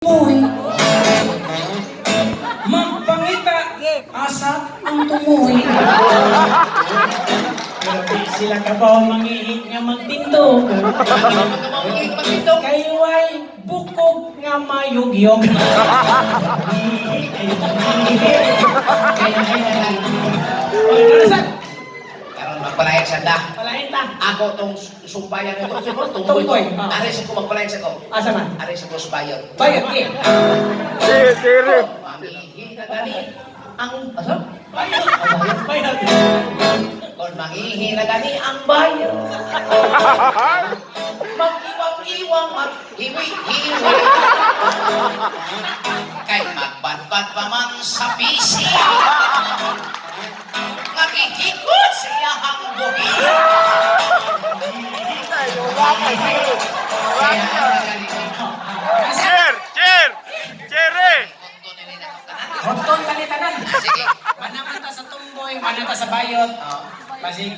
Tumoy. Magpangita asa ang tumoy. Sila ka ba mangihit nga magtindog? Kayo ay bukog nga mayugyog. Karon magpalayag sa da. Palain ta. Ako tong sumbayan nito siguro Tunggoy. tunggoy. Ari sa ko magpalayag sa ko. Asa man? Ari sa ko sumbayan. Bayad ki. Sir. Manghihi na gani ang asa? Bayad. Bayad. Kon manghihi na gani ang bayan. Mag-iwang-iwang mag-hiwi-hiwi. Kay magbatbat pa man sa pisi. Magihikot siya ang buhi. Sir! Hotton kanitanan. Sige. Manaman ta sa tumboy, manan ta sa bayot. Basig